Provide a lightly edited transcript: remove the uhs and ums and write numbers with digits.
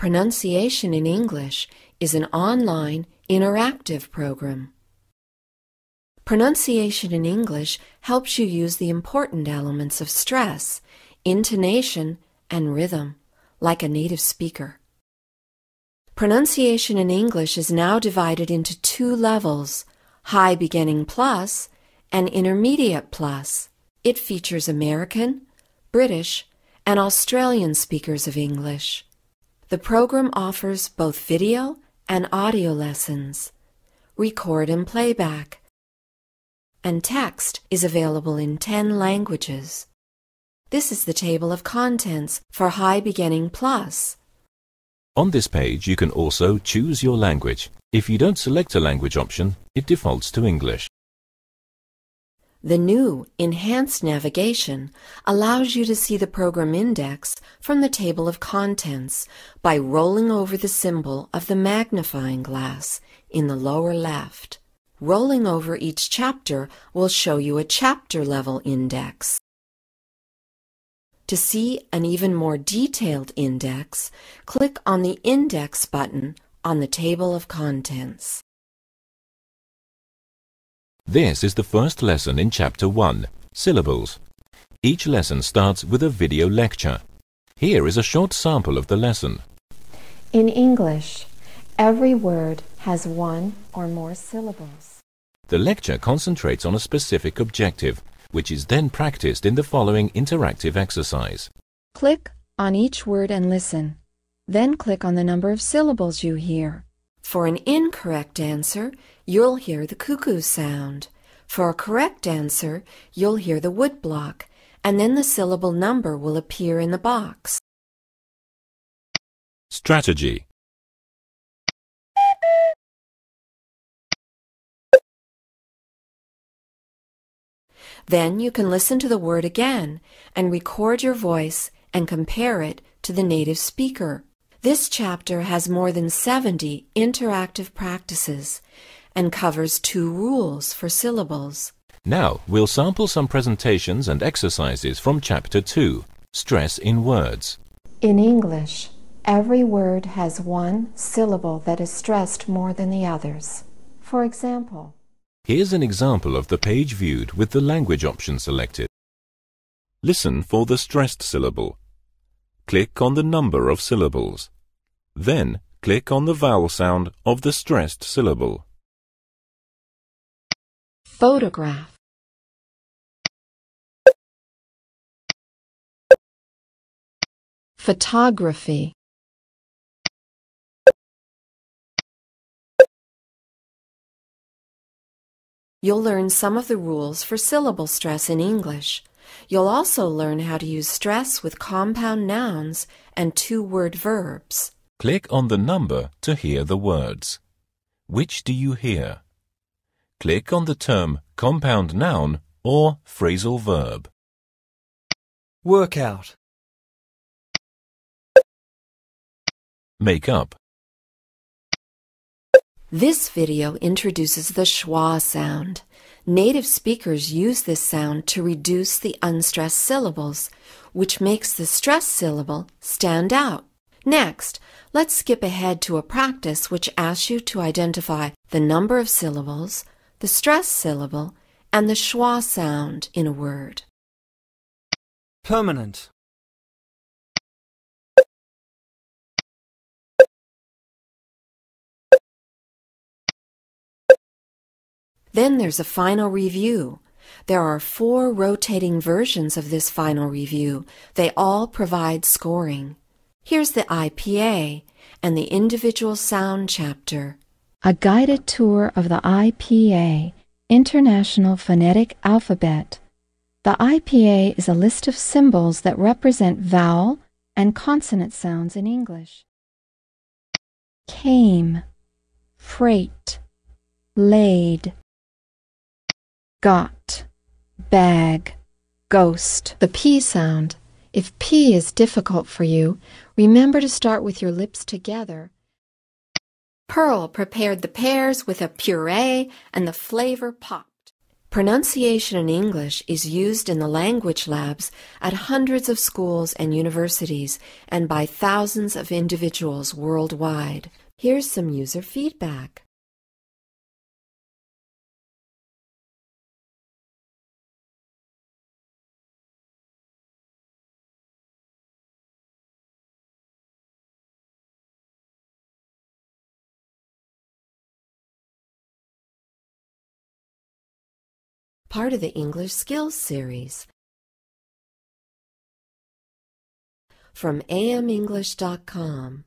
Pronunciation in English is an online, interactive program. Pronunciation in English helps you use the important elements of stress, intonation, and rhythm, like a native speaker. Pronunciation in English is now divided into two levels, High Beginning Plus and Intermediate Plus. It features American, British, and Australian speakers of English. The program offers both video and audio lessons, record and playback, and text is available in 10 languages. This is the table of contents for High Beginning Plus. On this page, you can also choose your language. If you don't select a language option, it defaults to English. The new Enhanced Navigation allows you to see the program index from the table of contents by rolling over the symbol of the magnifying glass in the lower left. Rolling over each chapter will show you a chapter-level index. To see an even more detailed index, click on the Index button on the table of contents. This is the first lesson in Chapter 1, Syllables. Each lesson starts with a video lecture. Here is a short sample of the lesson. In English, every word has one or more syllables. The lecture concentrates on a specific objective, which is then practiced in the following interactive exercise. Click on each word and listen. Then click on the number of syllables you hear. For an incorrect answer, you'll hear the cuckoo sound. For a correct answer, you'll hear the wood block, and then the syllable number will appear in the box. Strategy. Then you can listen to the word again and record your voice and compare it to the native speaker. This chapter has more than 70 interactive practices and covers 2 rules for syllables. Now we'll sample some presentations and exercises from Chapter 2, Stress in Words. In English, every word has one syllable that is stressed more than the others. For example, here's an example of the page viewed with the language option selected. Listen for the stressed syllable. Click on the number of syllables. Then click on the vowel sound of the stressed syllable. Photograph. Photography. You'll learn some of the rules for syllable stress in English. You'll also learn how to use stress with compound nouns and 2-word verbs. Click on the number to hear the words. Which do you hear? Click on the term compound noun or phrasal verb. Workout. Make up. This video introduces the schwa sound. Native speakers use this sound to reduce the unstressed syllables, which makes the stressed syllable stand out. Next, let's skip ahead to a practice which asks you to identify the number of syllables, the stressed syllable, and the schwa sound in a word. Permanent. Then there's a final review. There are 4 rotating versions of this final review. They all provide scoring. Here's the IPA and the individual sound chapter. A guided tour of the IPA, International Phonetic Alphabet. The IPA is a list of symbols that represent vowel and consonant sounds in English. Came, freight, laid, got, bag, ghost. The P sound. If P is difficult for you, remember to start with your lips together. Pearl prepared the pears with a puree and the flavor popped. Pronunciation in English is used in the language labs at hundreds of schools and universities and by thousands of individuals worldwide. Here's some user feedback. Part of the English Skills series. From amenglish.com.